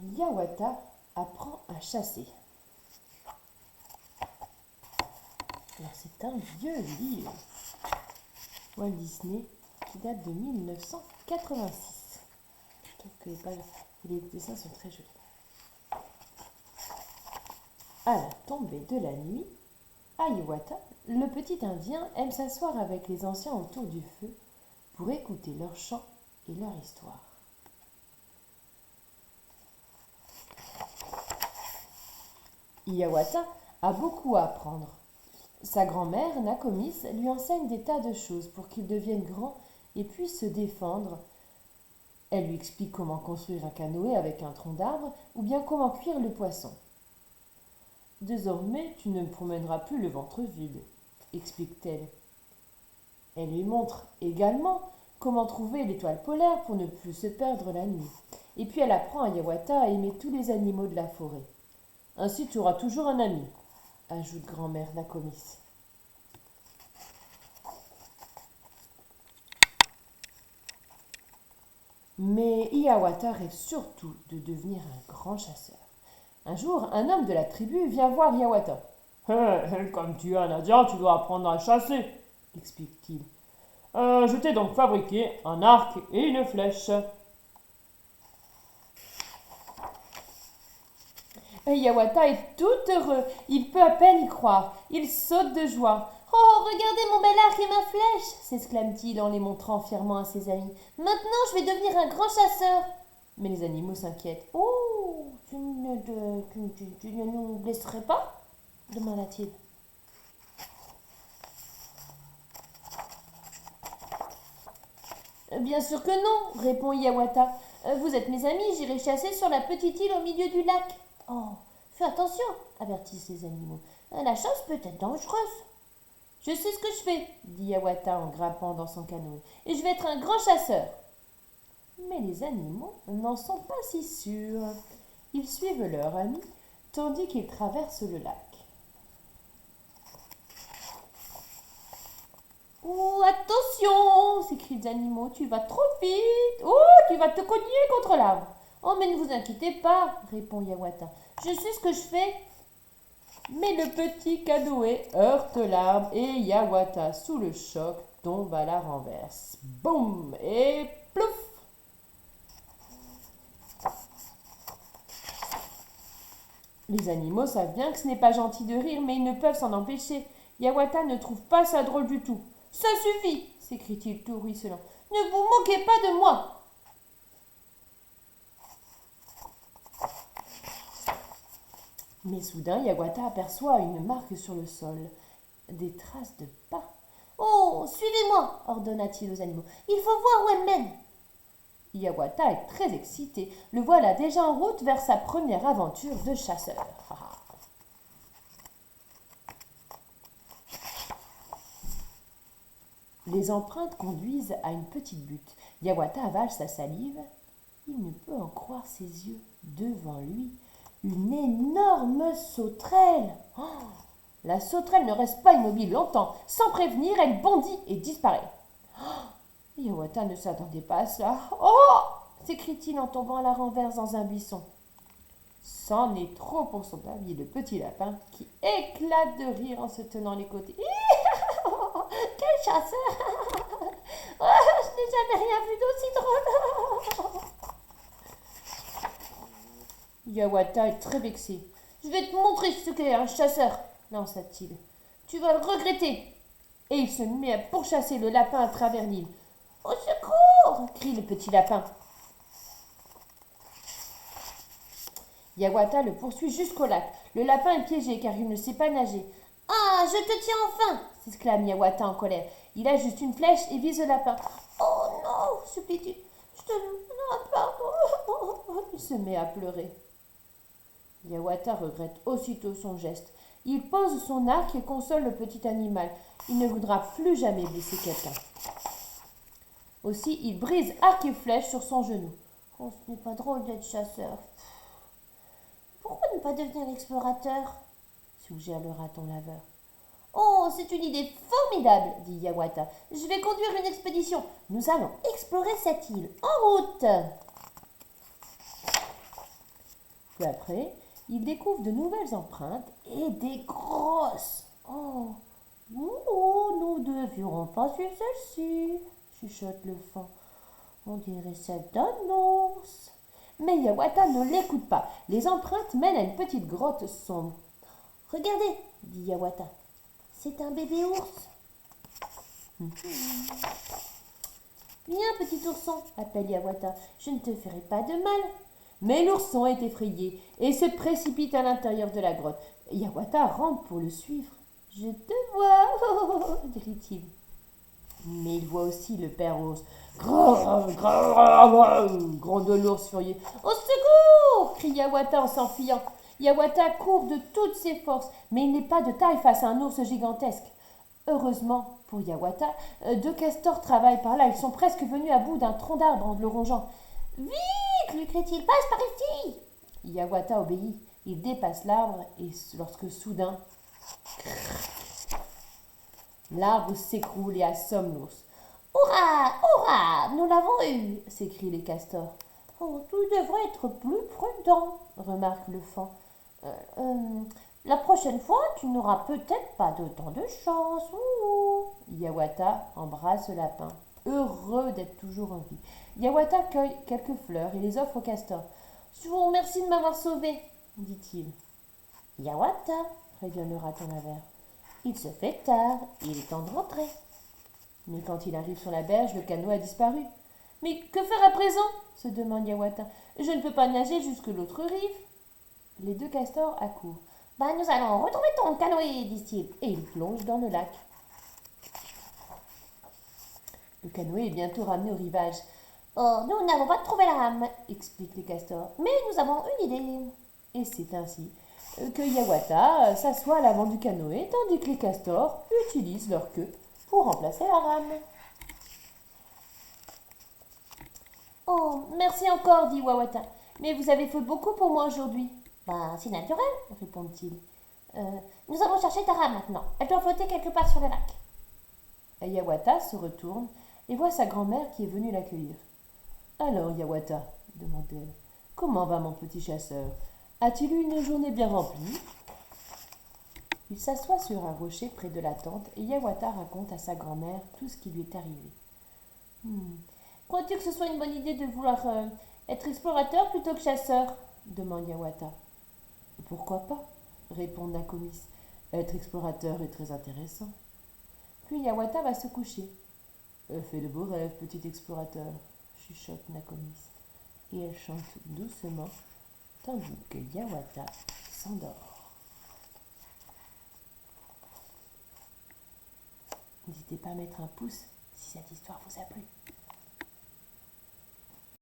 Hiawatha apprend à chasser. Alors c'est un vieux livre, Walt Disney, qui date de 1986. Je trouve que les dessins sont très jolis. À la tombée de la nuit, à Hiawatha, le petit Indien aime s'asseoir avec les anciens autour du feu pour écouter leurs chants et leur histoire. Hiawatha a beaucoup à apprendre. Sa grand-mère, Nakomis, lui enseigne des tas de choses pour qu'il devienne grand et puisse se défendre. Elle lui explique comment construire un canoë avec un tronc d'arbre ou bien comment cuire le poisson. « Désormais, tu ne me promèneras plus le ventre vide, » explique-t-elle. Elle lui montre également comment trouver l'étoile polaire pour ne plus se perdre la nuit. Et puis elle apprend à Hiawatha à aimer tous les animaux de la forêt. « Ainsi tu auras toujours un ami », ajoute grand-mère Nakomis. Mais Hiawatha rêve surtout de devenir un grand chasseur. Un jour, un homme de la tribu vient voir Hiawatha. « Comme tu es un Indien, tu dois apprendre à chasser, » explique-t-il. « Je t'ai donc fabriqué un arc et une flèche. » Hiawatha est tout heureux. Il peut à peine y croire. Il saute de joie. « Oh, regardez mon bel arc et ma flèche !» s'exclame-t-il en les montrant fièrement à ses amis. « Maintenant, je vais devenir un grand chasseur. » Mais les animaux s'inquiètent. « Oh, tu ne nous blesserais pas ?» demanda-t-il. « Bien sûr que non, répond Hiawatha. Vous êtes mes amis, j'irai chasser sur la petite île au milieu du lac. »« Oh, fais attention, avertissent les animaux. La chasse peut être dangereuse. »« Je sais ce que je fais, dit Hiawatha en grimpant dans son canoë, et je vais être un grand chasseur. » Mais les animaux n'en sont pas si sûrs. Ils suivent leur ami, tandis qu'ils traversent le lac. « Oh, attention !» s'écrient les animaux. « Tu vas trop vite. Oh, tu vas te cogner contre l'arbre. »« Oh, mais ne vous inquiétez pas, répond Hiawatha. Je sais ce que je fais. » Mais le petit canoë heurte l'arbre et Hiawatha, sous le choc, tombe à la renverse. Boum et plouf. Les animaux savent bien que ce n'est pas gentil de rire, mais ils ne peuvent s'en empêcher. Hiawatha ne trouve pas ça drôle du tout. « Ça suffit !» s'écrie-t-il tout ruisselant. « Ne vous moquez pas de moi !» Mais soudain, Hiawatha aperçoit une marque sur le sol, des traces de pas. « Oh, suivez-moi !» ordonna-t-il aux animaux. « Il faut voir où elle mène !» Hiawatha est très excité. Le voilà déjà en route vers sa première aventure de chasseur. Les empreintes conduisent à une petite butte. Hiawatha avale sa salive. Il ne peut en croire ses yeux. Devant lui, une énorme sauterelle. Oh, la sauterelle ne reste pas immobile longtemps. Sans prévenir, elle bondit et disparaît. Oh, Hiawatha ne s'attendait pas à cela. « Oh !» s'écrie-t-il en tombant à la renverse dans un buisson. C'en est trop pour son ami, le petit lapin, qui éclate de rire en se tenant les côtés. Quel chasseur! Oh, je n'ai jamais rien vu d'aussi drôle. Hiawatha est très vexé. « Je vais te montrer ce qu'est un chasseur, » lança-t-il. « Tu vas le regretter. » Et il se met à pourchasser le lapin à travers l'île. « Au secours !» crie le petit lapin. Hiawatha le poursuit jusqu'au lac. Le lapin est piégé car il ne sait pas nager. « Ah, je te tiens enfin !» s'exclame Hiawatha en colère. Il ajuste une flèche et vise le lapin. « Oh non !» supplie-t-il. « Je te demande pardon !» Il se met à pleurer. Hiawatha regrette aussitôt son geste. Il pose son arc et console le petit animal. Il ne voudra plus jamais blesser quelqu'un. Aussi, il brise arc et flèche sur son genou. « Oh, ce n'est pas drôle d'être chasseur. Pourquoi ne pas devenir explorateur ?» suggère le raton laveur. « Oh, c'est une idée formidable, » dit Hiawatha. « Je vais conduire une expédition. Nous allons explorer cette île. En route !» Peu après, il découvre de nouvelles empreintes et des grosses. Oh, nous devions pas suivre celle-ci, chuchote le fan. On dirait celle d'un ours. Mais Yawata ne l'écoute pas. Les empreintes mènent à une petite grotte sombre. Regardez, dit Yawata. C'est un bébé ours. Viens, petit ourson, appelle Yawata. Je ne te ferai pas de mal. Mais l'ourson est effrayé et se précipite à l'intérieur de la grotte. Yawata rentre pour le suivre. Je te vois, dit-il. Mais il voit aussi le père ours. Gronde l'ours furieux. Au secours crie Yawata en s'enfuyant. Yawata court de toutes ses forces, mais il n'est pas de taille face à un ours gigantesque. Heureusement pour Yawata, deux castors travaillent par là. Ils sont presque venus à bout d'un tronc d'arbre en le rongeant. Vite lui crie-t-il, passe par ici. Yawata obéit. Il dépasse l'arbre et lorsque soudain, l'arbre s'écroule et assomme l'ours. Hurrah, hurrah, nous l'avons eu, s'écrient les castors. Oh, tu devrais être plus prudent, remarque le fan. La prochaine fois, tu n'auras peut-être pas d'autant de chance. Ouh. Yawata embrasse le lapin, heureux d'être toujours en vie. Yawata cueille quelques fleurs et les offre au castor. Je vous remercie de m'avoir sauvé, dit-il. Yawata, prévient le raton laveur. Il se fait tard, il est temps de rentrer. Mais quand il arrive sur la berge, le canot a disparu. Mais que faire à présent se demande Yawata. Je ne peux pas nager jusque l'autre rive. Les deux castors accourent. Nous allons retrouver ton canoë, disent-ils, et ils plongent dans le lac. Le canoë est bientôt ramené au rivage. Oh, nous n'avons pas trouvé la rame, expliquent les castors, mais nous avons une idée. Et c'est ainsi que Yawata s'assoit à l'avant du canoë, tandis que les castors utilisent leur queue pour remplacer la rame. Oh, merci encore, dit Yawata, mais vous avez fait beaucoup pour moi aujourd'hui. C'est naturel, répond-il. Nous allons chercher ta rame maintenant. Elle doit flotter quelque part sur le lac. Yawata se retourne et voit sa grand-mère qui est venue l'accueillir. Alors, Yawata, demande-t-elle, comment va mon petit chasseur? A-t-il eu une journée bien remplie? Il s'assoit sur un rocher près de la tente et Yawata raconte à sa grand-mère tout ce qui lui est arrivé. Crois-tu que ce soit une bonne idée de vouloir être explorateur plutôt que chasseur? Demande Yawata. Pourquoi pas? Répond Nakomis. Être explorateur est très intéressant. Puis Yawata va se coucher. Fais de beaux rêves, petit explorateur, chuchote Nakomis. Et elle chante doucement, tandis que Yawata s'endort. N'hésitez pas à mettre un pouce si cette histoire vous a plu.